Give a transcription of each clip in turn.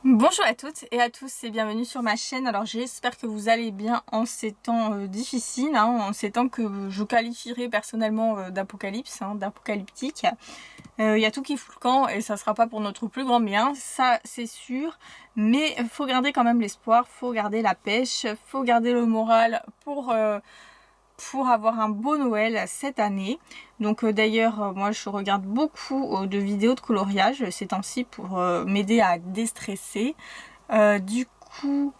Bonjour à toutes et à tous et bienvenue sur ma chaîne. Alors j'espère que vous allez bien en ces temps difficiles, en ces temps que je qualifierais personnellement d'apocalypse, d'apocalyptique. Il y a tout qui fout le camp et ça sera pas pour notre plus grand bien, ça c'est sûr. Mais faut garder quand même l'espoir, faut garder la pêche, faut garder le moral pour avoir un beau Noël cette année. Donc d'ailleurs moi je regarde beaucoup de vidéos de coloriage ces temps-ci pour m'aider à déstresser. Du coup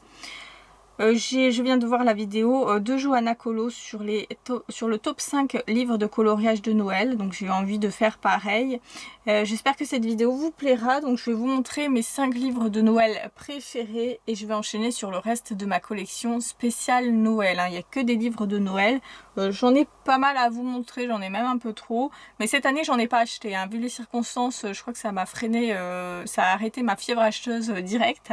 je viens de voir la vidéo de Johanna Colo sur le top 5 livres de coloriage de Noël, donc j'ai eu envie de faire pareil. J'espère que cette vidéo vous plaira, donc je vais vous montrer mes 5 livres de Noël préférés et je vais enchaîner sur le reste de ma collection spéciale Noël. Il n'y a que des livres de Noël, j'en ai pas mal à vous montrer, j'en ai même un peu trop, mais cette année j'en ai pas acheté. Vu les circonstances, je crois que ça m'a freiné, ça a arrêté ma fièvre acheteuse directe.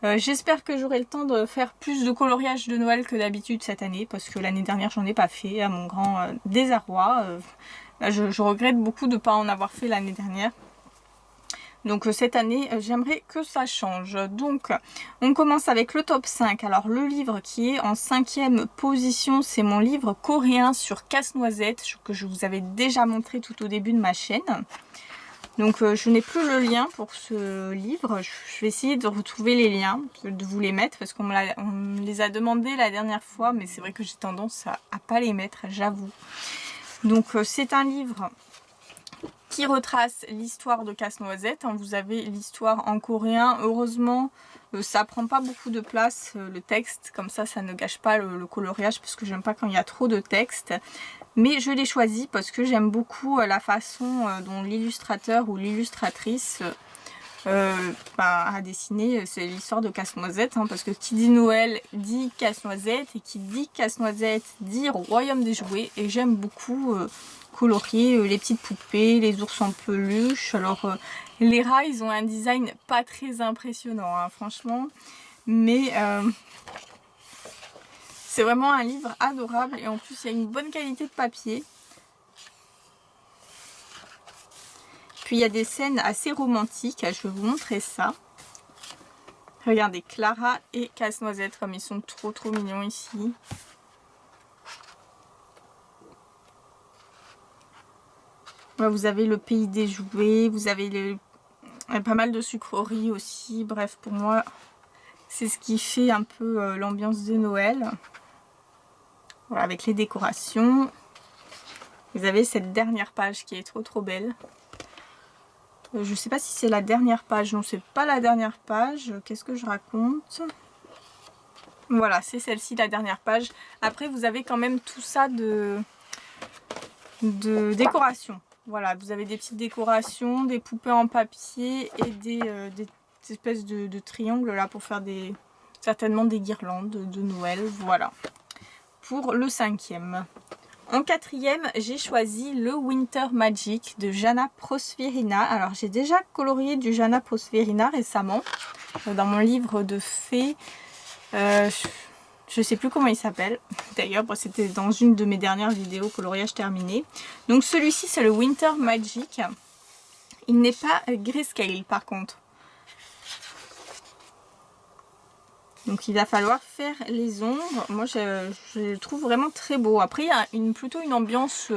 J'espère que j'aurai le temps de faire plus de coloriage de Noël que d'habitude cette année, parce que l'année dernière j'en ai pas fait, à mon grand désarroi. Je regrette beaucoup de ne pas en avoir fait l'année dernière. Donc cette année j'aimerais que ça change. Donc on commence avec le top 5. Alors le livre qui est en 5e position, c'est mon livre coréen sur Casse-Noisette, que je vous avais déjà montré tout au début de ma chaîne. Donc je n'ai plus le lien pour ce livre, je vais essayer de retrouver les liens, de vous les mettre, parce qu'on me les a demandé la dernière fois, mais c'est vrai que j'ai tendance à pas les mettre, j'avoue. Donc c'est un livre qui retrace l'histoire de Casse-Noisette. Vous avez l'histoire en coréen, heureusement ça prend pas beaucoup de place, le texte, comme ça ne gâche pas le coloriage, parce que j'aime pas quand il y a trop de texte. Mais je l'ai choisi parce que j'aime beaucoup la façon dont l'illustrateur ou l'illustratrice a dessiné l'histoire de Casse-Noisette, parce que qui dit Noël dit Casse-Noisette, et qui dit Casse-Noisette dit Royaume des jouets, et j'aime beaucoup colorier les petites poupées, les ours en peluche. Alors les rats, ils ont un design pas très impressionnant, franchement, mais c'est vraiment un livre adorable, et en plus il y a une bonne qualité de papier. Puis il y a des scènes assez romantiques, je vais vous montrer ça. Regardez, Clara et Casse-Noisette, comme ils sont trop mignons ici. Là, vous avez le pays des jouets, vous avez pas mal de sucreries aussi. Bref, pour moi, c'est ce qui fait un peu l'ambiance de Noël. Voilà, avec les décorations. Vous avez cette dernière page qui est trop belle. Je sais pas si c'est la dernière page. Non, c'est pas la dernière page. Qu'est-ce que je raconte? Voilà, c'est celle-ci, la dernière page. Après, vous avez quand même tout ça de décoration. Voilà, vous avez des petites décorations, des poupées en papier et des espèces de triangles là pour faire certainement des guirlandes de Noël. Voilà, pour le 5e. En 4e, j'ai choisi le Winter Magic de Jana Prosvirina. Alors, j'ai déjà colorié du Jana Prosvirina récemment dans mon livre de fées. Je sais plus comment il s'appelle. D'ailleurs, c'était dans une de mes dernières vidéos coloriage terminé. Donc celui-ci, c'est le Winter Magic. Il n'est pas grayscale par contre. Donc il va falloir faire les ombres. Moi je le trouve vraiment très beau. Après il y a plutôt une ambiance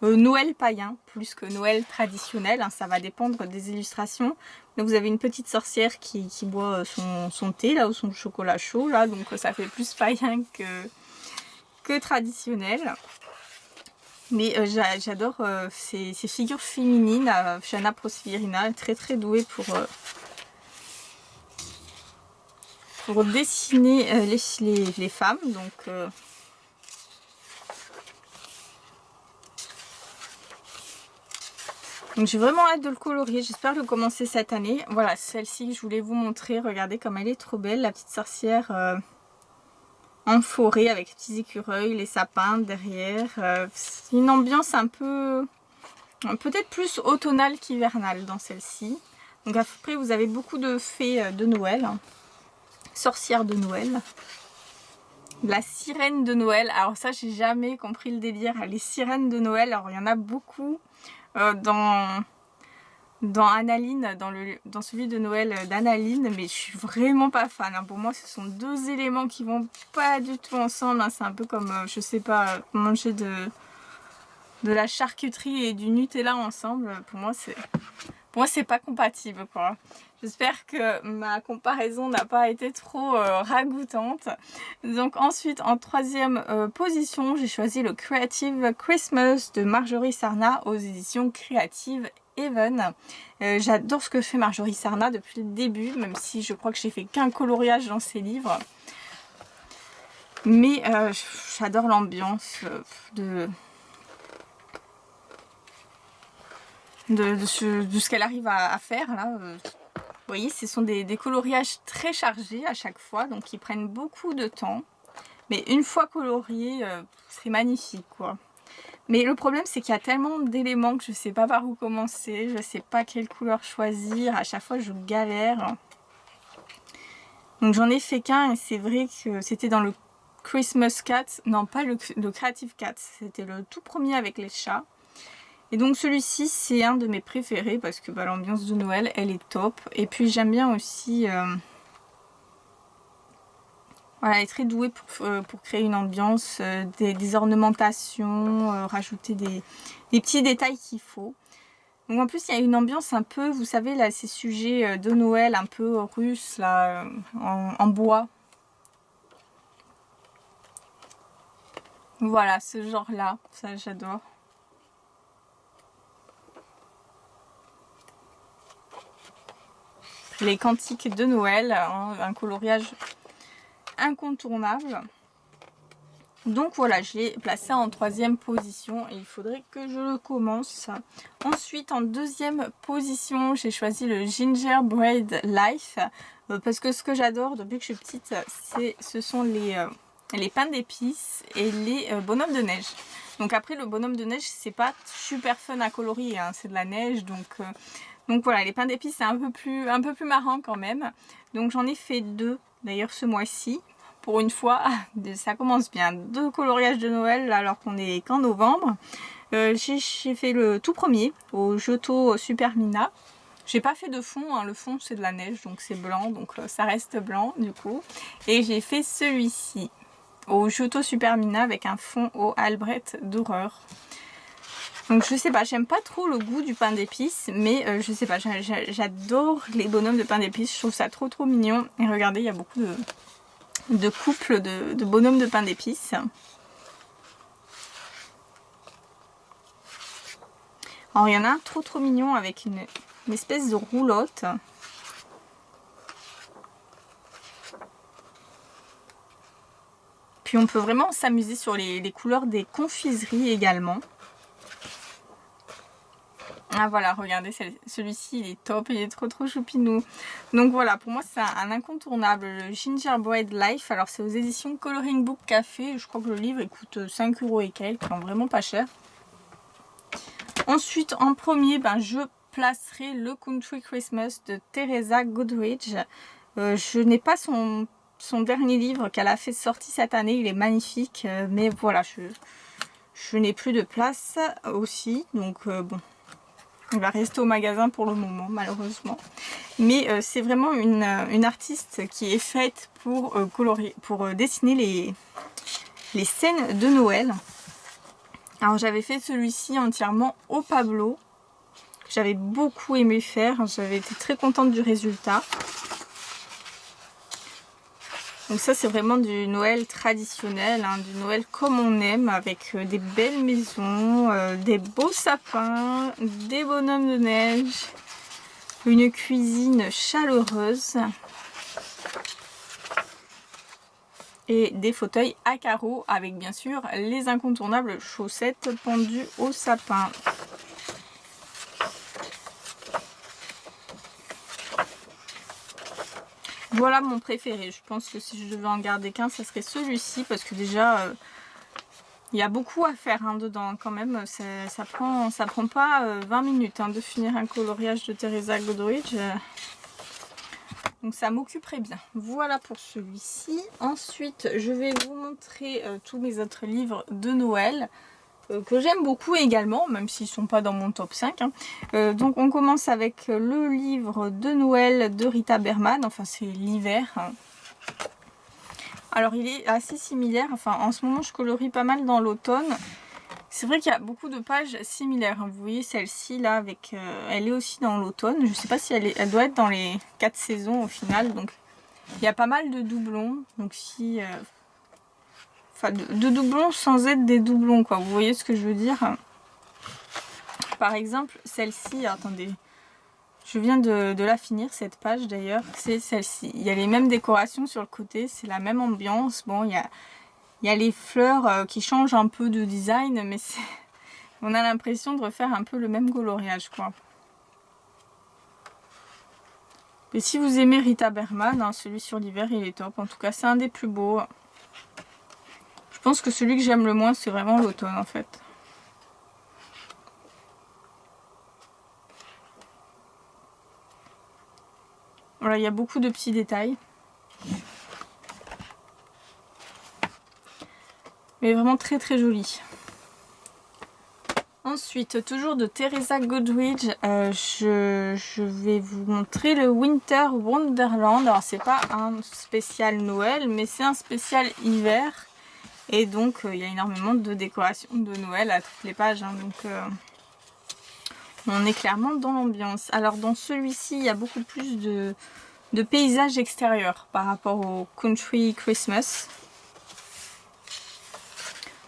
Noël païen plus que Noël traditionnel. Ça va dépendre des illustrations. Donc vous avez une petite sorcière qui boit son thé là, ou son chocolat chaud là. Donc ça fait plus païen que traditionnel. Mais j'adore ces figures féminines. Jana Prosvirina, très douée pour dessiner les femmes. Donc j'ai vraiment hâte de le colorier, j'espère le commencer cette année. Voilà, celle-ci je voulais vous montrer, regardez comme elle est trop belle, la petite sorcière en forêt avec les petits écureuils, les sapins derrière. C'est une ambiance un peu, peut-être plus automnale qu'hivernale dans celle-ci. Donc après vous avez beaucoup de fées de Noël, sorcières de Noël. La sirène de Noël, alors ça j'ai jamais compris le délire, les sirènes de Noël, alors il y en a beaucoup dans dans Annaline, dans celui de Noël d'Annaline, mais je suis vraiment pas fan. Hein. Pour moi, ce sont deux éléments qui vont pas du tout ensemble. Hein. C'est un peu comme, je sais pas, manger de la charcuterie et du Nutella ensemble. Pour moi, c'est pas compatible, quoi. J'espère que ma comparaison n'a pas été trop ragoûtante. Donc ensuite, en troisième position, j'ai choisi le Creative Christmas de Marjorie Sarna aux éditions Creative Even. J'adore ce que fait Marjorie Sarna depuis le début, même si je crois que j'ai fait qu'un coloriage dans ses livres. Mais j'adore l'ambiance de ce qu'elle arrive à faire là. Vous voyez, ce sont des coloriages très chargés à chaque fois, donc ils prennent beaucoup de temps. Mais une fois colorié, c'est magnifique, quoi. Mais le problème, c'est qu'il y a tellement d'éléments que je ne sais pas par où commencer. Je ne sais pas quelle couleur choisir. À chaque fois, je galère. Donc j'en ai fait qu'un et c'est vrai que c'était dans le Christmas Cat. Non, pas le Creative Cat. C'était le tout premier avec les chats. Et donc celui-ci, c'est un de mes préférés parce que bah, l'ambiance de Noël, elle est top. Et puis j'aime bien aussi... Voilà, elle est très douée pour créer une ambiance, des ornementations, rajouter des petits détails qu'il faut. Donc en plus, il y a une ambiance un peu, vous savez, là, ces sujets de Noël un peu russes, là, en bois. Voilà, ce genre-là, ça j'adore. Les cantiques de Noël, hein, un coloriage incontournable. Donc voilà, je l'ai placé en troisième position et il faudrait que je le commence. Ensuite, en deuxième position, j'ai choisi le Gingerbread Life parce que ce que j'adore depuis que je suis petite, ce sont les pains d'épices et les bonhommes de neige. Donc après, le bonhomme de neige, c'est pas super fun à colorier, hein, c'est de la neige, donc voilà, les pains d'épices, c'est un peu plus marrant quand même. Donc j'en ai fait deux, d'ailleurs ce mois-ci. Pour une fois, ça commence bien. 2 coloriages de Noël alors qu'on est qu'en novembre. J'ai fait le tout premier au Giotto Supermina. J'ai pas fait de fond, hein. Le fond c'est de la neige donc c'est blanc, donc ça reste blanc du coup. Et j'ai fait celui-ci au Giotto Supermina avec un fond au Albrecht Dürer. Donc je sais pas, j'aime pas trop le goût du pain d'épices, mais je sais pas, j'adore les bonhommes de pain d'épices, je trouve ça trop mignon. Et regardez, il y a beaucoup de couples de bonhommes de pain d'épices. Alors il y en a un trop mignon avec une espèce de roulotte. Puis on peut vraiment s'amuser sur les couleurs des confiseries également. Ah voilà, regardez, celui-ci il est top, il est trop choupinou. Donc voilà, pour moi c'est un incontournable, le Gingerbread Life. Alors c'est aux éditions Coloring Book Café, je crois que le livre il coûte 5 € et quelques, vraiment pas cher. Ensuite en premier, je placerai le Country Christmas de Teresa Goodridge. Je n'ai pas son dernier livre qu'elle a fait sortir cette année, il est magnifique, mais voilà, je n'ai plus de place aussi, donc bon. Il va rester au magasin pour le moment, malheureusement. Mais c'est vraiment une artiste qui est faite pour dessiner les scènes de Noël. Alors j'avais fait celui-ci entièrement au Pablo. J'avais beaucoup aimé faire. J'avais été très contente du résultat. Donc ça c'est vraiment du Noël traditionnel, hein, du Noël comme on aime, avec des belles maisons, des beaux sapins, des bonhommes de neige, une cuisine chaleureuse et des fauteuils à carreaux avec bien sûr les incontournables chaussettes pendues au sapin. Voilà mon préféré. Je pense que si je devais en garder qu'un, ça serait celui-ci parce que déjà il y a beaucoup à faire dedans quand même. Ça prend pas 20 minutes de finir un coloriage de Teresa Goodridge. Donc ça m'occuperait bien. Voilà pour celui-ci. Ensuite, je vais vous montrer tous mes autres livres de Noël. que j'aime beaucoup également, même s'ils ne sont pas dans mon top 5. Hein. Donc on commence avec le livre de Noël de Rita Berman, enfin c'est l'hiver. Hein. Alors il est assez similaire, enfin en ce moment je colorie pas mal dans l'automne. C'est vrai qu'il y a beaucoup de pages similaires. Hein. Vous voyez celle-ci là, avec, elle est aussi dans l'automne. Je ne sais pas si elle doit être dans les 4 saisons au final. Donc il y a pas mal de doublons. Donc si... Enfin de doublons sans être des doublons quoi. Vous voyez ce que je veux dire? Par exemple celle-ci, attendez. Je viens de la finir cette page d'ailleurs. C'est celle-ci. Il y a les mêmes décorations sur le côté. C'est la même ambiance. Bon il y a les fleurs qui changent un peu de design. Mais on a l'impression de refaire un peu le même coloriage quoi. Et si vous aimez Rita Berman, hein, celui sur l'hiver il est top. En tout cas c'est un des plus beaux. Je pense que celui que j'aime le moins c'est vraiment l'automne en fait. Voilà, il y a beaucoup de petits détails. Mais vraiment très très joli. Ensuite, toujours de Teresa Goodridge, je vais vous montrer le Winter Wonderland. Alors c'est pas un spécial Noël, mais c'est un spécial hiver. Et donc il y a énormément de décorations de Noël à toutes les pages. Hein, donc on est clairement dans l'ambiance. Alors dans celui-ci, il y a beaucoup plus de paysages extérieurs par rapport au Country Christmas.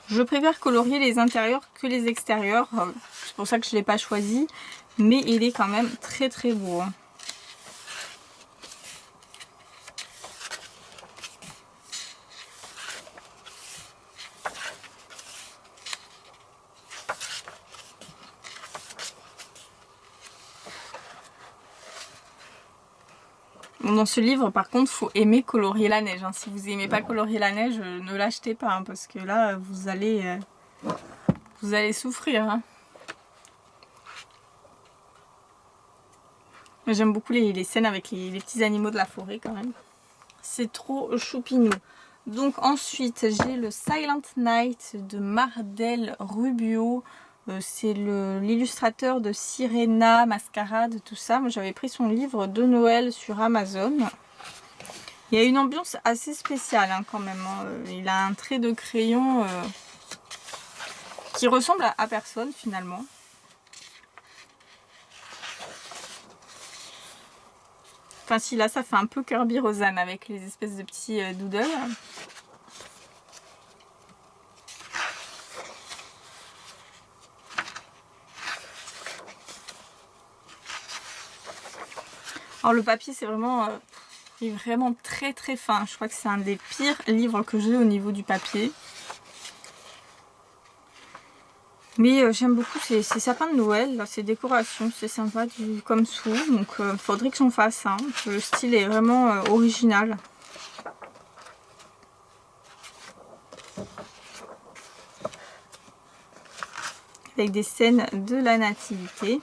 Je préfère colorier les intérieurs que les extérieurs, c'est pour ça que je ne l'ai pas choisi, mais il est quand même très très beau. Hein. Bon, dans ce livre par contre il faut aimer colorier la neige. Hein. Si vous n'aimez pas colorier la neige, ne l'achetez pas, hein, parce que là vous allez souffrir. Hein. J'aime beaucoup les scènes avec les petits animaux de la forêt quand même. C'est trop choupinou. Donc ensuite j'ai le Silent Night de Mardel Rubio. C'est l'illustrateur de Sirena, Mascarade, tout ça. Moi j'avais pris son livre de Noël sur Amazon. Il y a une ambiance assez spéciale hein, quand même. Hein. Il a un trait de crayon qui ressemble à personne finalement. Enfin si là ça fait un peu Kirby Rosanne avec les espèces de petits doodles. Alors le papier c'est vraiment, il est vraiment très très fin. Je crois que c'est un des pires livres que j'ai au niveau du papier. Mais j'aime beaucoup ces sapins de Noël, ces décorations, c'est sympa comme sous. Donc il faudrait que j'en fasse un. Hein. Le style est vraiment original. Avec des scènes de la nativité.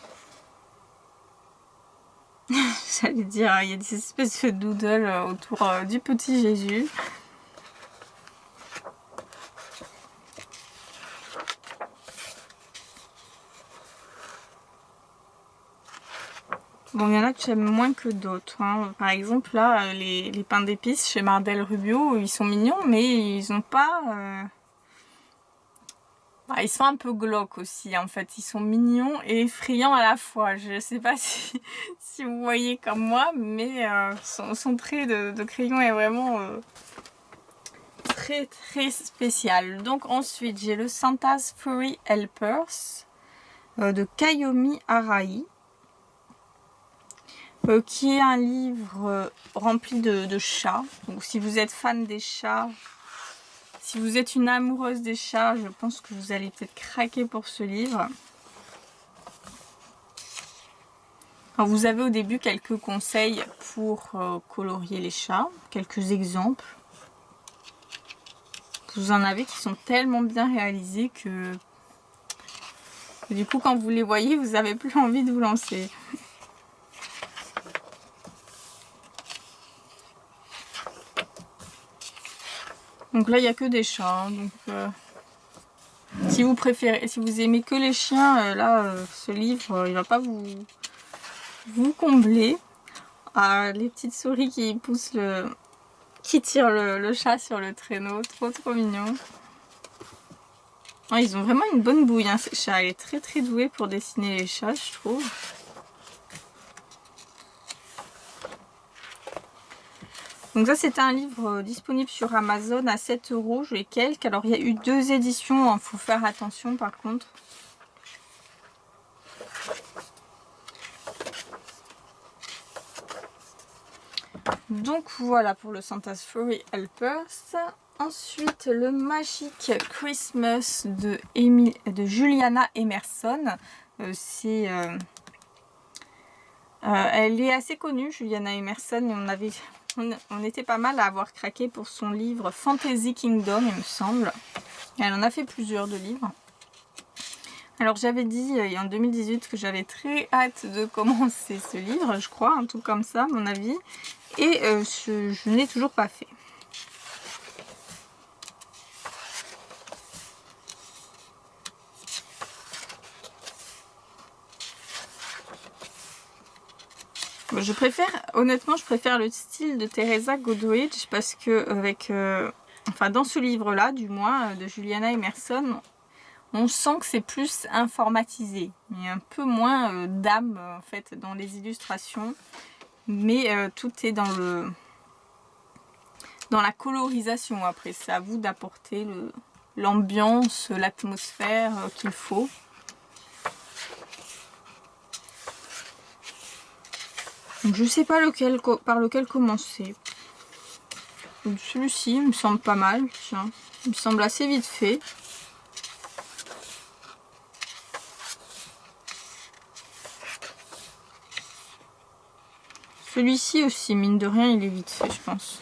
J'allais dire, il y a des espèces de doodles autour du petit Jésus. Bon, il y en a que j'aime moins que d'autres. Hein. Par exemple, là, les pains d'épices chez Mardel Rubio, ils sont mignons, mais ils n'ont pas... Bah, ils sont un peu glauques aussi, en fait. Ils sont mignons et effrayants à la fois. Je ne sais pas si vous voyez comme moi, mais son trait de crayon est vraiment très très spécial. Donc ensuite, j'ai le Santa's Furry Helpers de Kayomi Arai. Qui est un livre rempli de chats. Donc si vous êtes fan des chats, si vous êtes une amoureuse des chats, je pense que vous allez peut-être craquer pour ce livre. Alors, vous avez au début quelques conseils pour colorier les chats, quelques exemples. Vous en avez qui sont tellement bien réalisés que du coup quand vous les voyez, vous n'avez plus envie de vous lancer. Donc là, il n'y a que des chats. Hein, donc, Si vous préférez, si vous aimez que les chiens, là, ce livre, il va pas vous combler. Ah, les petites souris qui poussent qui tirent le chat sur le traîneau, trop mignon. Oh, ils ont vraiment une bonne bouille, hein, ce chat. Il est très doué pour dessiner les chats, je trouve. Donc ça, c'est un livre disponible sur Amazon à 7 € et quelques. Alors il y a eu 2 éditions, il faut faire attention par contre. Donc voilà pour le Santa's Furry Helpers. Ensuite, le Magic Christmas de Juliana Emerson. Elle est assez connue, Juliana Emerson, et on était pas mal à avoir craqué pour son livre Fantasy Kingdom, il me semble. Elle en a fait plusieurs de livres. Alors j'avais dit en 2018 que j'avais très hâte de commencer ce livre, je crois, un truc comme ça à mon avis. Et je n'ai toujours pas fait. Honnêtement, je préfère le style de Teresa Goodrich parce que enfin dans ce livre-là, du moins, de Juliana Emerson, on sent que c'est plus informatisé. Il y a un peu moins d'âme en fait dans les illustrations, mais tout est dans la colorisation. Après, c'est à vous d'apporter l'ambiance, l'atmosphère qu'il faut. Donc, je sais pas par lequel commencer. Celui-ci me semble pas mal. Tiens, il me semble assez vite fait. Celui-ci aussi, mine de rien, il est vite fait, je pense.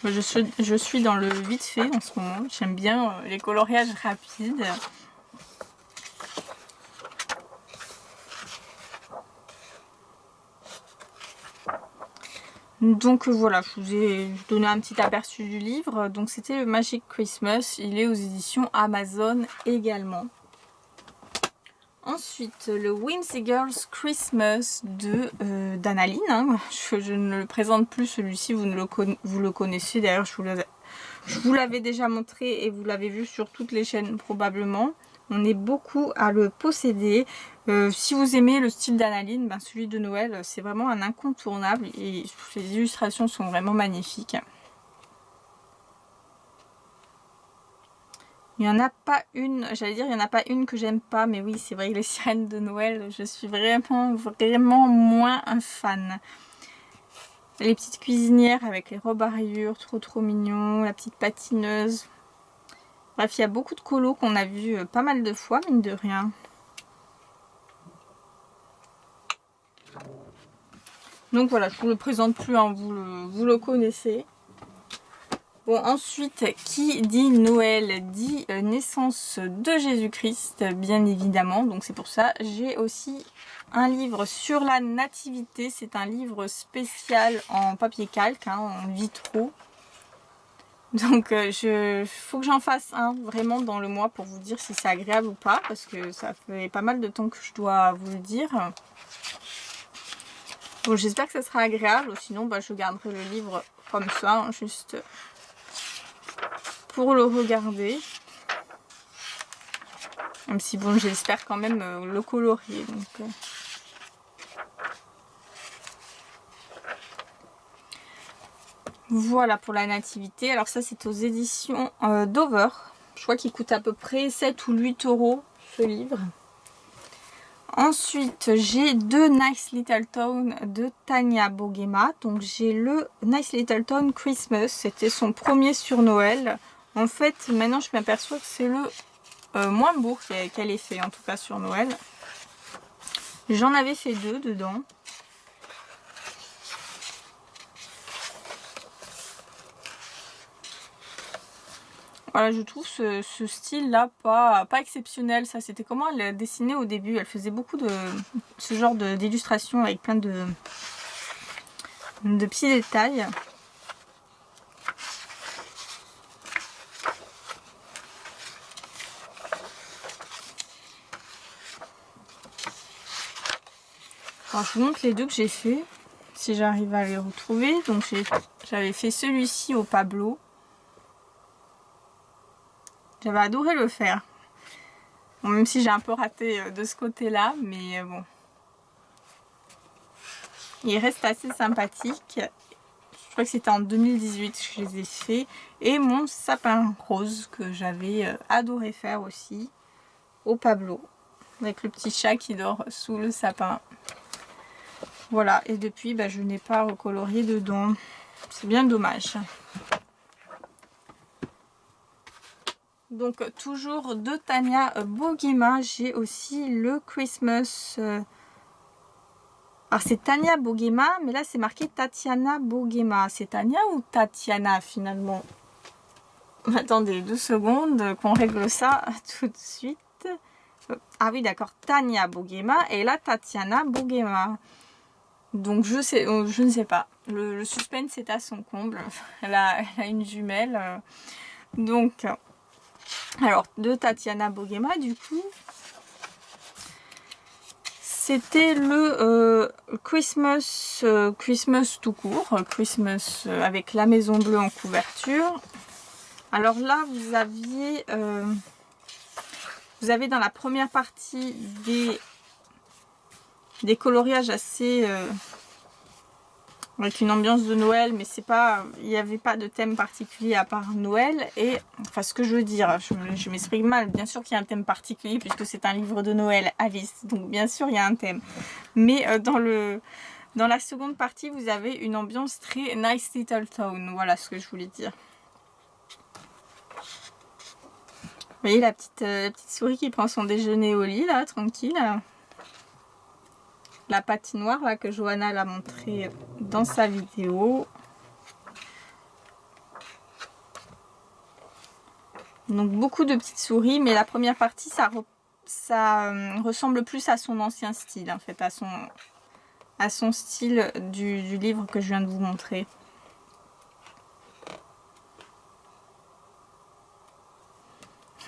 Je suis dans le vite fait en ce moment. J'aime bien les coloriages rapides. Donc voilà, je vous ai donné un petit aperçu du livre. Donc c'était le Magic Christmas, il est aux éditions Amazon également. Ensuite, le Whimsy Girls Christmas d'Annaline. Hein. Je ne le présente plus celui-ci, vous le connaissez. D'ailleurs, je vous l'avais déjà montré et vous l'avez vu sur toutes les chaînes probablement. On est beaucoup à le posséder. Si vous aimez le style d'Annaline, ben celui de Noël, c'est vraiment un incontournable et les illustrations sont vraiment magnifiques. Il n'y en a pas une, j'allais dire il n'y en a pas une que j'aime pas, mais oui c'est vrai que les sirènes de Noël, je suis vraiment moins un fan. Les petites cuisinières avec les robes à rayures, trop mignon, la petite patineuse. Bref, il y a beaucoup de colos qu'on a vu pas mal de fois, mine de rien. Donc voilà, je ne vous le présente plus, hein, vous le connaissez. Bon, ensuite, qui dit Noël dit naissance de Jésus-Christ, bien évidemment. Donc c'est pour ça, j'ai aussi un livre sur la nativité. C'est un livre spécial en papier calque, hein, en vitraux. Donc faut que j'en fasse un vraiment dans le mois pour vous dire si c'est agréable ou pas. Parce que ça fait pas mal de temps que je dois vous le dire. Bon, j'espère que ça sera agréable. Sinon, bah, je garderai le livre comme ça, hein, juste pour le regarder, même si bon j'espère quand même le colorier donc. Voilà pour la nativité. Alors ça c'est aux éditions Dover, je crois qu'il coûte à peu près 7 ou 8 € ce livre. Ensuite j'ai deux Nice Little Town de Tania Bogema. Donc j'ai le Nice Little Town Christmas, c'était son premier sur Noël. En fait, maintenant je m'aperçois que c'est le moins beau qu'elle ait fait, en tout cas sur Noël. J'en avais fait 2 dedans. Voilà, je trouve ce style-là pas exceptionnel. Ça, c'était comment elle dessinait au début. Elle faisait beaucoup de ce genre d'illustrations avec plein de petits détails. Alors, je vous montre les deux que j'ai fait, si j'arrive à les retrouver. Donc j'avais fait celui-ci au Pablo. J'avais adoré le faire. Bon, même si j'ai un peu raté de ce côté-là, mais bon. Il reste assez sympathique. Je crois que c'était en 2018 que je les ai fait. Et mon sapin rose que j'avais adoré faire aussi au Pablo. Avec le petit chat qui dort sous le sapin. Voilà, et depuis je n'ai pas recolorié dedans. C'est bien dommage. Donc toujours de Tania Bogema, j'ai aussi le Christmas. Alors c'est Tania Bogema, mais là c'est marqué Tatiana Bogema. C'est Tania ou Tatiana finalement? Attendez 2 secondes qu'on règle ça tout de suite. Ah oui d'accord, Tania Bogema et là Tatiana Bogema. Donc je ne sais pas. Le suspense est à son comble. Elle a une jumelle. Donc, alors de Tatiana Bogema du coup. C'était le Christmas tout court. Christmas avec la maison bleue en couverture. Alors là vous avez dans la première partie des coloriages assez avec une ambiance de Noël, mais c'est pas, il n'y avait pas de thème particulier à part Noël. Et enfin ce que je veux dire, je m'exprime mal, bien sûr qu'il y a un thème particulier puisque c'est un livre de Noël, Alice, donc bien sûr il y a un thème, mais dans la seconde partie vous avez une ambiance très Nice Little Town. Voilà ce que je voulais dire. Vous voyez la petite souris qui prend son déjeuner au lit là, tranquille. La patinoire là que Johanna l'a montré dans sa vidéo. Donc beaucoup de petites souris, mais la première partie ça ressemble plus à son ancien style en fait, à son style du livre que je viens de vous montrer.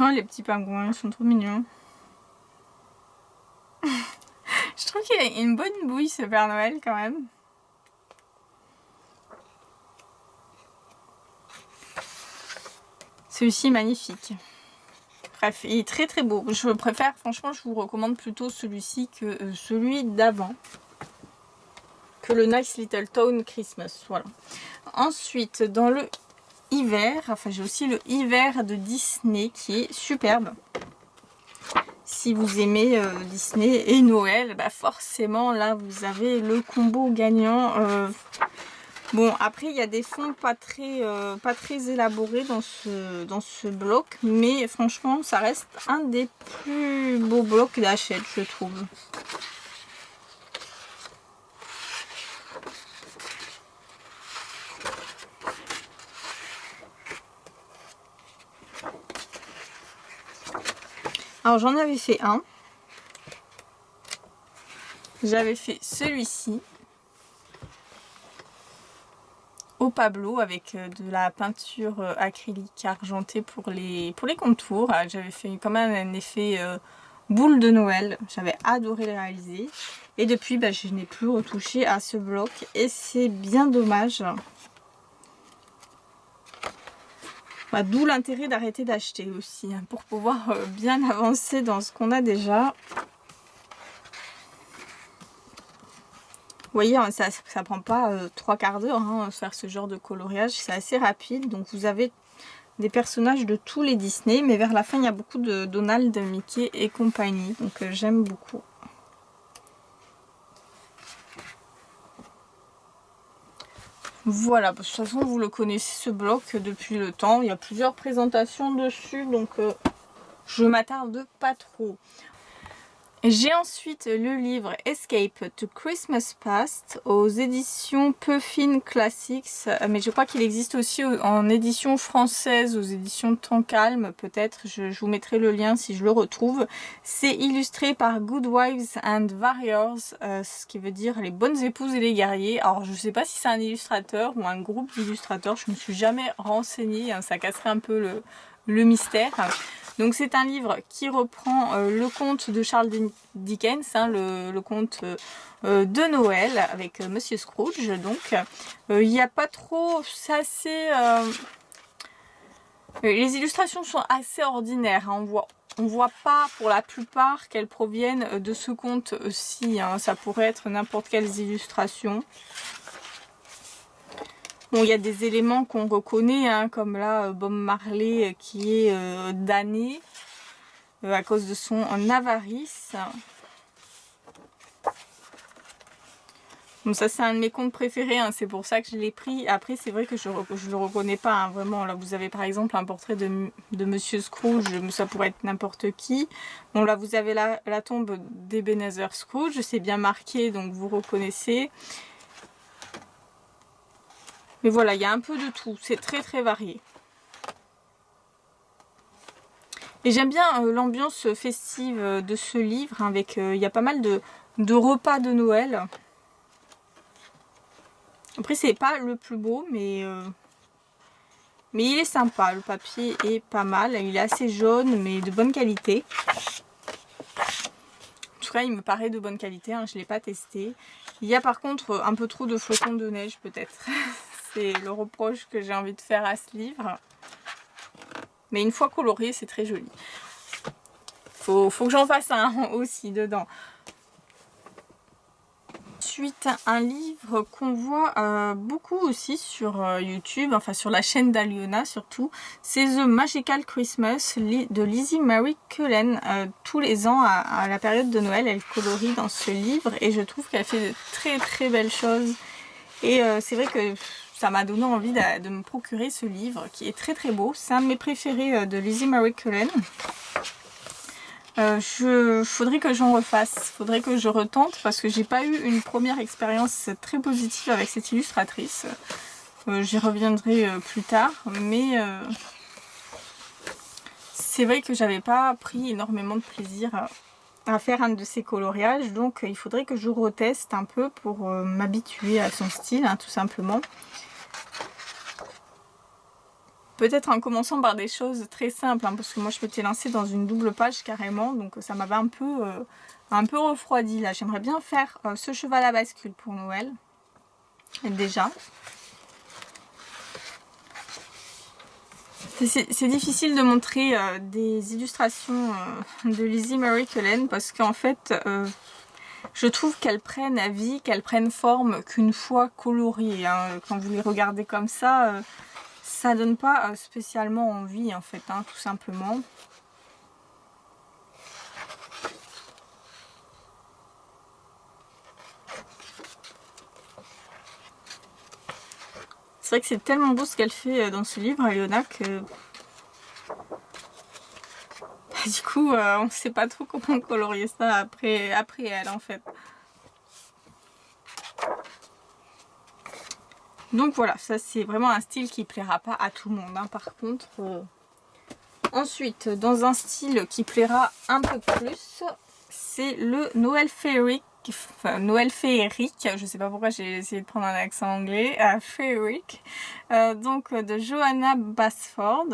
Oh les petits pingouins, ils sont trop mignons. Je trouve qu'il a une bonne bouille ce Père Noël quand même. Celui-ci est magnifique. Bref, il est très très beau. Je préfère, franchement, je vous recommande plutôt celui-ci que celui d'avant. Que le Nice Little Town Christmas. Voilà. Ensuite, dans le hiver, enfin j'ai aussi le hiver de Disney qui est superbe. Si vous aimez Disney et Noël, forcément là vous avez le combo gagnant. Bon après il y a des fonds pas très élaborés dans ce bloc, mais franchement ça reste un des plus beaux blocs d'Hachette je trouve. Alors j'en avais fait un. J'avais fait celui-ci. Au Pablo avec de la peinture acrylique argentée pour les contours. J'avais fait quand même un effet boule de Noël. J'avais adoré le réaliser. Et depuis je n'ai plus retouché à ce bloc. Et c'est bien dommage. D'où l'intérêt d'arrêter d'acheter aussi, hein, pour pouvoir bien avancer dans ce qu'on a déjà. Vous voyez, ça prend pas 3/4 d'heure hein, faire ce genre de coloriage, c'est assez rapide. Donc vous avez des personnages de tous les Disney, mais vers la fin il y a beaucoup de Donald, Mickey et compagnie. Donc j'aime beaucoup. Voilà, de toute façon vous le connaissez ce bloc depuis le temps, il y a plusieurs présentations dessus, donc je m'attarde pas trop. J'ai ensuite le livre Escape to Christmas Past aux éditions Puffin Classics, mais je crois qu'il existe aussi en édition française, aux éditions Temps Calme peut-être, je vous mettrai le lien si je le retrouve. C'est illustré par Good Wives and Warriors, ce qui veut dire les bonnes épouses et les guerriers. Alors je ne sais pas si c'est un illustrateur ou un groupe d'illustrateurs, je ne me suis jamais renseignée, hein, ça casserait un peu le mystère. Donc c'est un livre qui reprend le conte de Charles Dickens, hein, le conte de Noël avec Monsieur Scrooge. Donc il n'y a pas trop, c'est assez... les illustrations sont assez ordinaires, hein, on voit pas pour la plupart qu'elles proviennent de ce conte-ci, hein, ça pourrait être n'importe quelles illustrations. Bon, il y a des éléments qu'on reconnaît, hein, comme là Bob Marley qui est damné à cause de son avarice. Donc ça c'est un de mes contes préférés, hein, c'est pour ça que je l'ai pris. Après c'est vrai que je le reconnais pas, hein, vraiment. Là vous avez par exemple un portrait de Monsieur Scrooge, ça pourrait être n'importe qui. Bon là vous avez la tombe d'Ebenezer Scrooge, c'est bien marqué donc vous reconnaissez. Mais voilà, il y a un peu de tout, c'est très très varié. Et j'aime bien l'ambiance festive de ce livre, hein, avec il y a pas mal de repas de Noël. Après c'est pas le plus beau, mais il est sympa, le papier est pas mal, il est assez jaune mais de bonne qualité. En tout cas il me paraît de bonne qualité, hein, je ne l'ai pas testé. Il y a par contre un peu trop de flocons de neige peut-être. C'est le reproche que j'ai envie de faire à ce livre. Mais une fois colorié c'est très joli. Faut que j'en fasse un aussi dedans. Ensuite, un livre qu'on voit beaucoup aussi sur YouTube, enfin sur la chaîne d'Aliona surtout, c'est The Magical Christmas de Lizzie Marie Cullen. Tous les ans, à la période de Noël, elle colorie dans ce livre et je trouve qu'elle fait de très très belles choses. Et c'est vrai que ça m'a donné envie de me procurer ce livre qui est très très beau. C'est un de mes préférés de Lizzie Marie Cullen. Faudrait que j'en refasse, faudrait que je retente parce que j'ai pas eu une première expérience très positive avec cette illustratrice. J'y reviendrai plus tard, mais c'est vrai que j'avais pas pris énormément de plaisir à faire un de ses coloriages, donc il faudrait que je reteste un peu pour m'habituer à son style, hein, tout simplement. Peut-être en commençant par des choses très simples, hein, parce que moi je m'étais lancée dans une double page carrément, donc ça m'avait un peu refroidi là. J'aimerais bien faire ce cheval à bascule pour Noël, déjà. C'est difficile de montrer des illustrations de Lizzie Marie Cullen, parce qu'en fait, je trouve qu'elles prennent vie, qu'elles prennent forme qu'une fois coloriées, hein. Quand vous les regardez comme ça... ça donne pas spécialement envie en fait, hein, tout simplement. C'est vrai que c'est tellement beau ce qu'elle fait dans ce livre, Aliona, que du coup on sait pas trop comment colorier ça après elle en fait. Donc voilà, ça c'est vraiment un style qui plaira pas à tout le monde, hein, par contre. Ensuite, dans un style qui plaira un peu plus, c'est le Noël féerique. Enfin, Noël féerique, je sais pas pourquoi j'ai essayé de prendre un accent anglais, féerique, donc de Johanna Basford,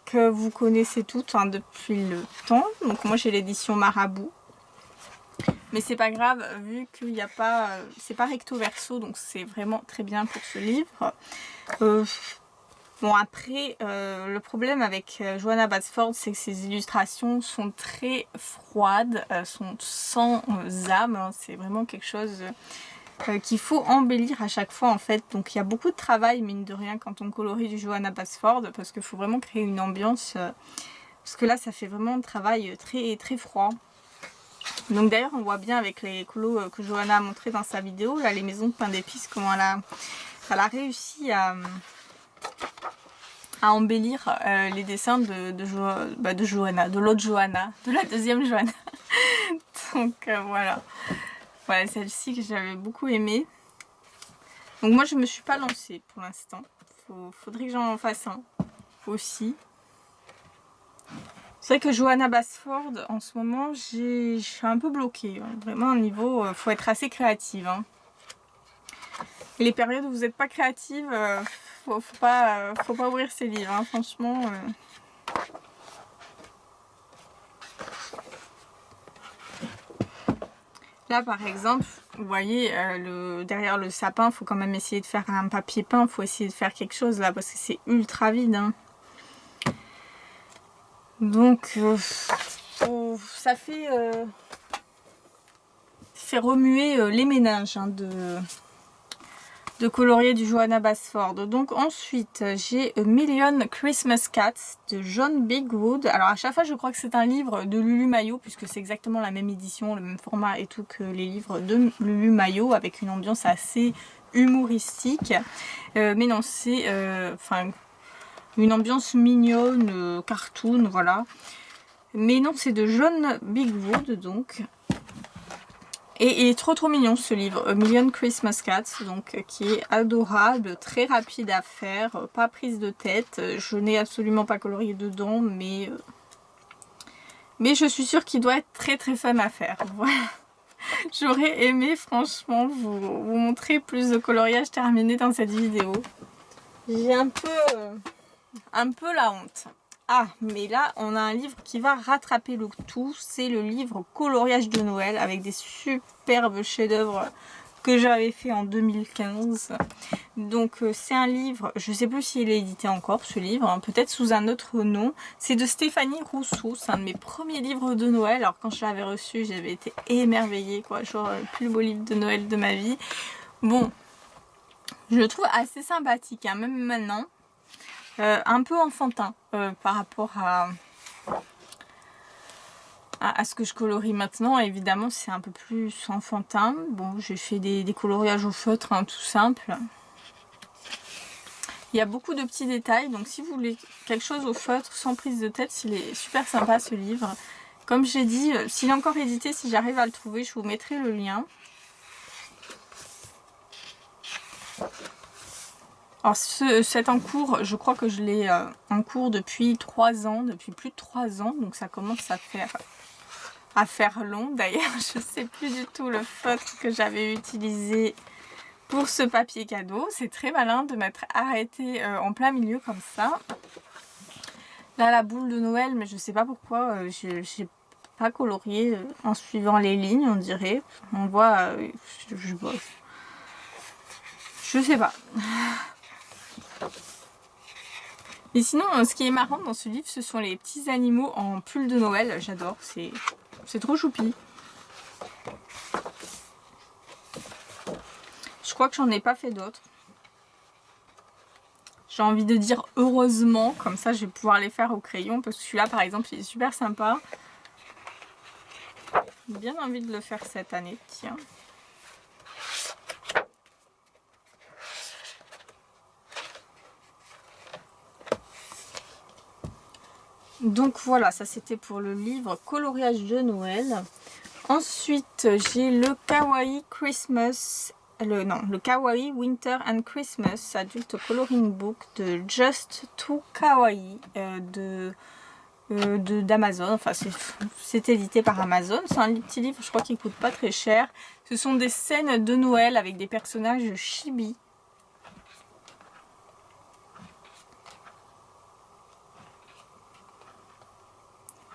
que vous connaissez toutes, hein, depuis le temps. Donc moi j'ai l'édition Marabout, mais c'est pas grave vu qu'il n'y a pas, c'est pas recto verso, donc c'est vraiment très bien pour ce livre. Bon après, le problème avec Johanna Basford, c'est que ses illustrations sont très froides, sont sans âme, hein. C'est vraiment quelque chose qu'il faut embellir à chaque fois en fait. Donc il y a beaucoup de travail, mine de rien, quand on colorie du Johanna Basford, parce qu'il faut vraiment créer une ambiance, parce que là ça fait vraiment un travail très, très froid. Donc d'ailleurs on voit bien avec les colos que Johanna a montré dans sa vidéo, là les maisons de pain d'épices, comment elle a réussi à embellir les dessins de Johanna, de l'autre Johanna, de la deuxième Johanna. Donc voilà. Voilà, celle-ci que j'avais beaucoup aimée. Donc moi je me suis pas lancée pour l'instant. Faudrait que j'en fasse un aussi. C'est vrai que Johanna Basford, en ce moment, je suis un peu bloquée. Hein. Vraiment, au niveau, faut être assez créative. Hein. Les périodes où vous n'êtes pas créative, faut pas ouvrir ces livres, hein, franchement. Là par exemple, vous voyez, derrière le sapin, il faut quand même essayer de faire un papier peint, il faut essayer de faire quelque chose là parce que c'est ultra vide. Hein. Donc ça fait remuer les méninges hein, de colorier du Johanna Basford. Donc ensuite j'ai A Million Christmas Cats de John Bigwood. Alors à chaque fois je crois que c'est un livre de Lulu Maillot puisque c'est exactement la même édition, le même format et tout que les livres de Lulu Maillot avec une ambiance assez humoristique. Mais non c'est une ambiance mignonne, cartoon, voilà. Mais non c'est de John Bigwood donc. Et il est trop mignon ce livre, A Million Christmas Cats, donc qui est adorable, très rapide à faire, pas prise de tête. Je n'ai absolument pas colorié dedans, mais je suis sûre qu'il doit être très fun à faire. Voilà. J'aurais aimé franchement vous montrer plus de coloriage terminé dans cette vidéo. J'ai un peu la honte. Ah, mais là, on a un livre qui va rattraper le tout. C'est le livre Coloriage de Noël avec des superbes chefs-d'œuvre que j'avais fait en 2015. Donc, c'est un livre, je ne sais plus s'il est édité encore, ce livre, hein, peut-être sous un autre nom. C'est de Stéphanie Rousseau. C'est un de mes premiers livres de Noël. Alors, quand je l'avais reçu, j'avais été émerveillée, quoi. Genre, le plus beau livre de Noël de ma vie. Bon, je le trouve assez sympathique, hein, même maintenant. Un peu enfantin par rapport à ce que je colorie maintenant. Évidemment c'est un peu plus enfantin. Bon, j'ai fait des coloriages au feutre hein, tout simple. Il y a beaucoup de petits détails, donc si vous voulez quelque chose au feutre sans prise de tête, il est super sympa ce livre. Comme j'ai dit, s'il est encore édité, si j'arrive à le trouver, je vous mettrai le lien. Alors cet en cours, je crois que je l'ai en cours depuis 3 ans, depuis plus de 3 ans, donc ça commence à faire long. D'ailleurs, je ne sais plus du tout le feutre que j'avais utilisé pour ce papier cadeau. C'est très malin de m'être arrêté en plein milieu comme ça. Là, la boule de Noël, mais je ne sais pas pourquoi, je n'ai pas colorié en suivant les lignes, on dirait. On voit, je sais pas. Et sinon, ce qui est marrant dans ce livre, ce sont les petits animaux en pull de Noël. J'adore, c'est trop choupi. Je crois que j'en ai pas fait d'autres. J'ai envie de dire heureusement, comme ça je vais pouvoir les faire au crayon. Parce que celui-là, par exemple, il est super sympa. J'ai bien envie de le faire cette année, tiens. Donc voilà, ça c'était pour le livre Coloriage de Noël. Ensuite, j'ai le Kawaii Christmas, le Kawaii Winter and Christmas Adult Coloring Book de Just Too Kawaii d'Amazon. Enfin, c'est édité par Amazon. C'est un petit livre, je crois qu'il coûte pas très cher. Ce sont des scènes de Noël avec des personnages chibi.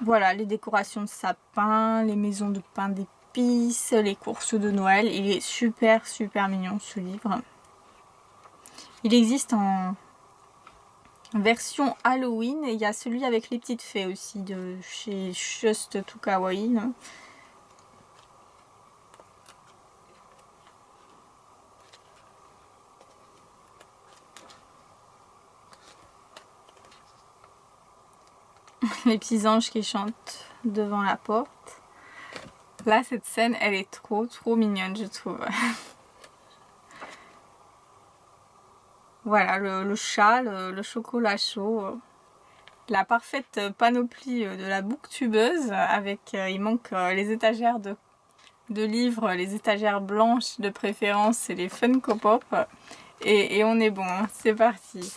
Voilà, les décorations de sapin, les maisons de pain d'épices, les courses de Noël. Il est super mignon ce livre. Il existe en version Halloween et il y a celui avec les petites fées aussi de chez Just Too Kawaii. Hein. Les petits anges qui chantent devant la porte. Là, cette scène, elle est trop mignonne, je trouve. Voilà, le chat, le chocolat chaud. La parfaite panoplie de la booktubeuse. Avec, il manque les étagères de livres, les étagères blanches de préférence et les Funko Pop. Et on est bon, hein, c'est parti.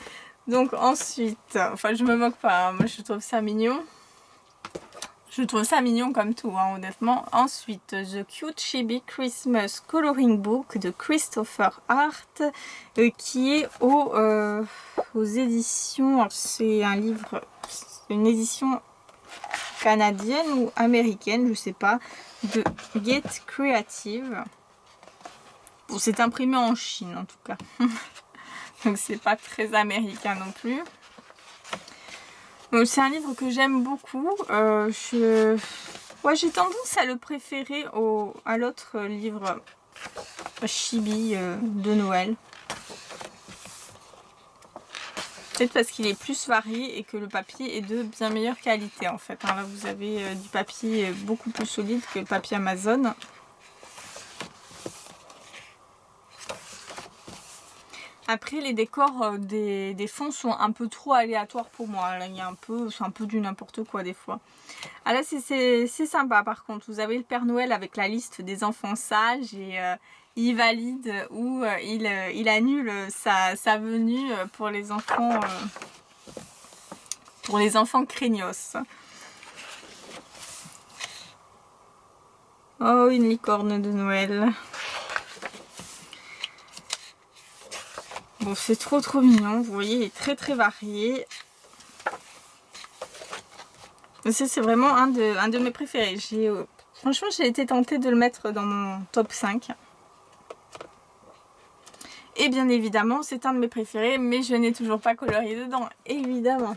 Donc ensuite, enfin je me moque pas, hein, moi je trouve ça mignon. Je trouve ça mignon comme tout, hein, honnêtement. Ensuite, The Cute Chibi Christmas Coloring Book de Christopher Hart, qui est aux éditions, c'est un livre, une édition canadienne ou américaine, je sais pas, de Get Creative. Bon, c'est imprimé en Chine en tout cas. Donc c'est pas très américain non plus. C'est un livre que j'aime beaucoup. Ouais, j'ai tendance à le préférer à l'autre livre Chibi de Noël. Peut-être parce qu'il est plus varié et que le papier est de bien meilleure qualité en fait. Là vous avez du papier beaucoup plus solide que le papier Amazon. Après les décors des fonds sont un peu trop aléatoires pour moi. Là, c'est un peu du n'importe quoi des fois. Ah là c'est sympa par contre. Vous avez le Père Noël avec la liste des enfants sages et il valide ou il annule sa venue pour les enfants craignos. Oh, une licorne de Noël. Bon, c'est trop mignon. Vous voyez, il est très varié. C'est vraiment un de mes préférés. Franchement, j'ai été tentée de le mettre dans mon top 5. Et bien évidemment, c'est un de mes préférés, mais je n'ai toujours pas colorié dedans, évidemment.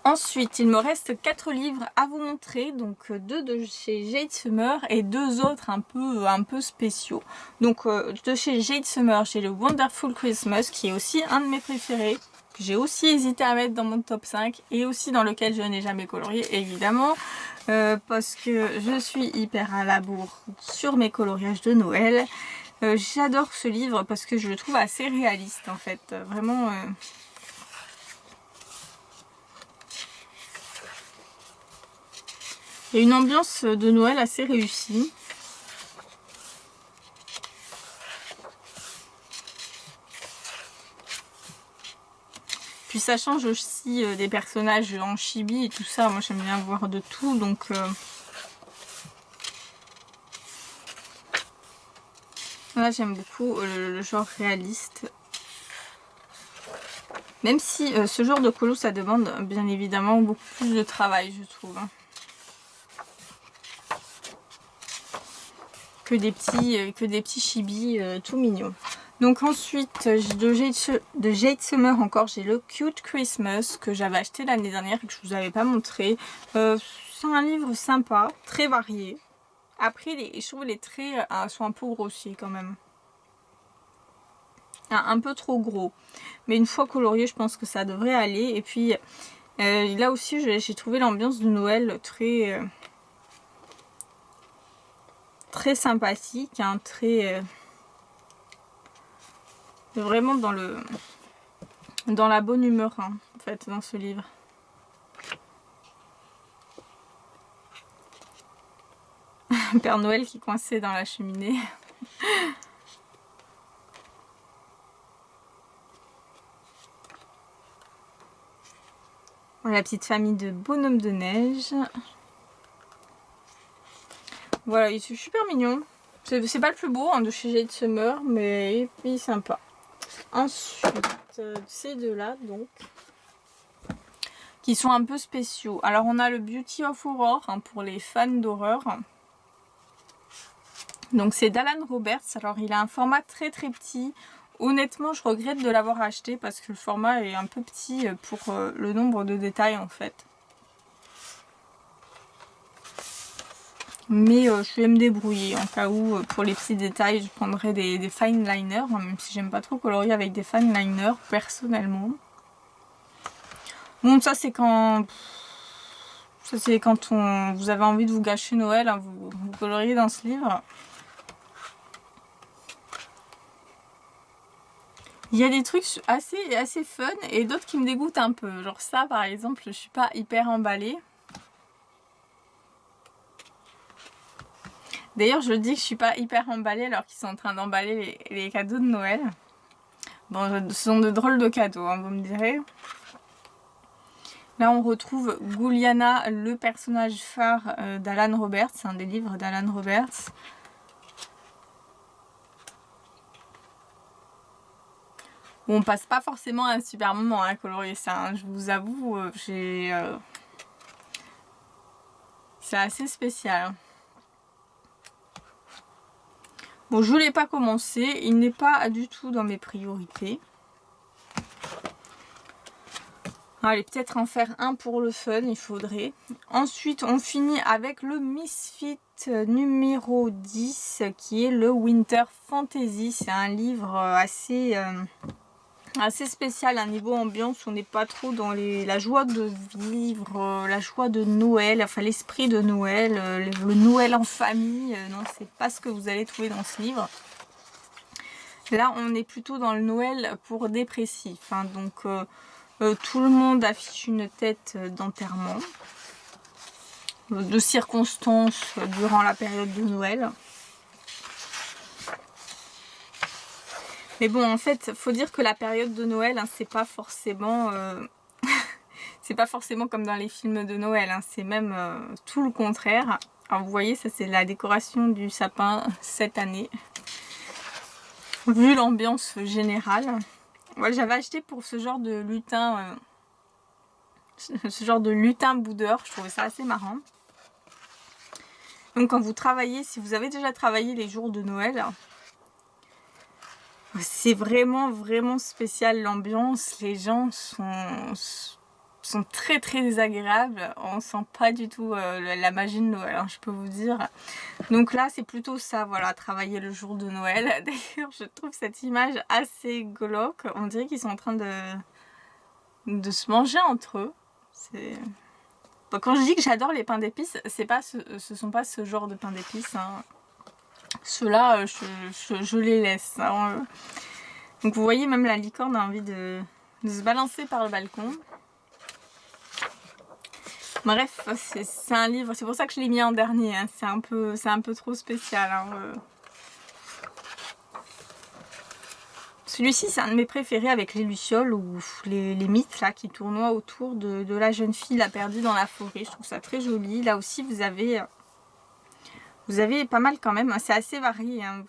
Ensuite, il me reste 4 livres à vous montrer, donc 2 de chez Jade Summer et 2 autres un peu spéciaux. Donc de chez Jade Summer, j'ai le Wonderful Christmas qui est aussi un de mes préférés, que j'ai aussi hésité à mettre dans mon top 5 et aussi dans lequel je n'ai jamais colorié évidemment, parce que je suis hyper à la bourre sur mes coloriages de Noël. J'adore ce livre parce que je le trouve assez réaliste en fait, vraiment... Il y a une ambiance de Noël assez réussie. Puis ça change aussi des personnages en chibi et tout ça. Moi j'aime bien voir de tout. Donc là j'aime beaucoup le genre réaliste. Même si ce genre de colo ça demande bien évidemment beaucoup plus de travail je trouve. Que des petits chibis tout mignons. Donc ensuite de Jade Summer encore j'ai le Cute Christmas que j'avais acheté l'année dernière et que je vous avais pas montré. C'est un livre sympa, très varié. Après je trouve les traits sont un peu grossiers quand même. Un peu trop gros. Mais une fois colorié je pense que ça devrait aller. Et puis là aussi j'ai trouvé l'ambiance de Noël très sympathique, hein, très vraiment dans la bonne humeur hein, en fait dans ce livre. Père Noël qui est coincé dans la cheminée. La petite famille de bonhommes de neige. Voilà, il est super mignon. C'est pas le plus beau hein, de chez Jade Summer, mais il est sympa. Ensuite, ces deux-là, donc, qui sont un peu spéciaux. Alors, on a le Beauty of Horror hein, pour les fans d'horreur. Donc, c'est d'Alan Roberts. Alors, il a un format très petit. Honnêtement, je regrette de l'avoir acheté parce que le format est un peu petit pour le nombre de détails, en fait. Mais je vais me débrouiller en cas où pour les petits détails je prendrai des fine liners, même si j'aime pas trop colorier avec des fine liners personnellement. Bon ça c'est quand vous avez envie de vous gâcher Noël, hein, vous coloriez dans ce livre. Il y a des trucs assez fun et d'autres qui me dégoûtent un peu. Genre ça par exemple je suis pas hyper emballée. D'ailleurs, je dis que je suis pas hyper emballée alors qu'ils sont en train d'emballer les cadeaux de Noël. Bon, ce sont de drôles de cadeaux, hein, vous me direz. Là, on retrouve Gouliana, le personnage phare d'Alan Roberts, un des livres d'Alan Roberts. Bon, on passe pas forcément un super moment à colorier ça, hein, je vous avoue, j'ai c'est assez spécial. Bon, je ne l'ai pas commencé, il n'est pas du tout dans mes priorités. Allez, peut-être en faire un pour le fun, il faudrait. Ensuite, on finit avec le Misfit numéro 10, qui est le Winter Fantasy. C'est un livre assez spécial, un niveau ambiance. On n'est pas trop dans la joie de vivre, la joie de Noël, enfin l'esprit de Noël, le Noël en famille. Non, c'est pas ce que vous allez trouver dans ce livre. Là, on est plutôt dans le Noël pour dépressif, hein, donc... tout le monde affiche une tête d'enterrement, de circonstances durant la période de Noël. Mais bon, en fait, faut dire que la période de Noël, hein, c'est pas forcément, c'est pas forcément comme dans les films de Noël. Hein, c'est même tout le contraire. Alors vous voyez, ça c'est la décoration du sapin cette année. Vu l'ambiance générale. Voilà, j'avais acheté pour ce genre de lutin, boudeur, je trouvais ça assez marrant. Donc quand vous travaillez, si vous avez déjà travaillé les jours de Noël, c'est vraiment spécial l'ambiance. Les gens sont très désagréables. On sent pas du tout la magie de Noël, hein, je peux vous dire. Donc là c'est plutôt ça, voilà, travailler le jour de Noël. D'ailleurs je trouve cette image assez glauque. On dirait qu'ils sont en train de se manger entre eux. Bon, quand je dis que j'adore les pains d'épices, ce sont pas ce genre de pains d'épices, hein. Ceux-là je les laisse, hein. Donc vous voyez, même la licorne a envie de se balancer par le balcon. Bref, c'est un livre, c'est pour ça que je l'ai mis en dernier, hein. C'est un peu trop spécial, hein. Celui-ci, c'est un de mes préférés avec les lucioles ou les mythes là, qui tournoient autour de la jeune fille la perdue dans la forêt. Je trouve ça très joli. Là aussi, vous avez pas mal quand même. C'est assez varié, hein.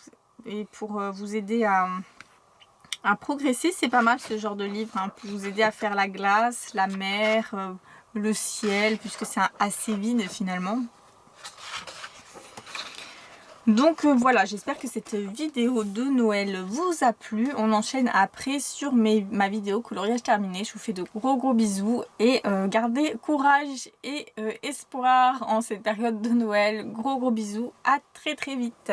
Et pour vous aider à progresser, c'est pas mal ce genre de livre, hein, pour vous aider à faire la glace, la mer, le ciel, puisque c'est assez vide finalement. Donc voilà, j'espère que cette vidéo de Noël vous a plu. On enchaîne après sur ma vidéo coloriage terminé. Je vous fais de gros bisous et gardez courage et espoir en cette période de Noël. Gros bisous, à très vite.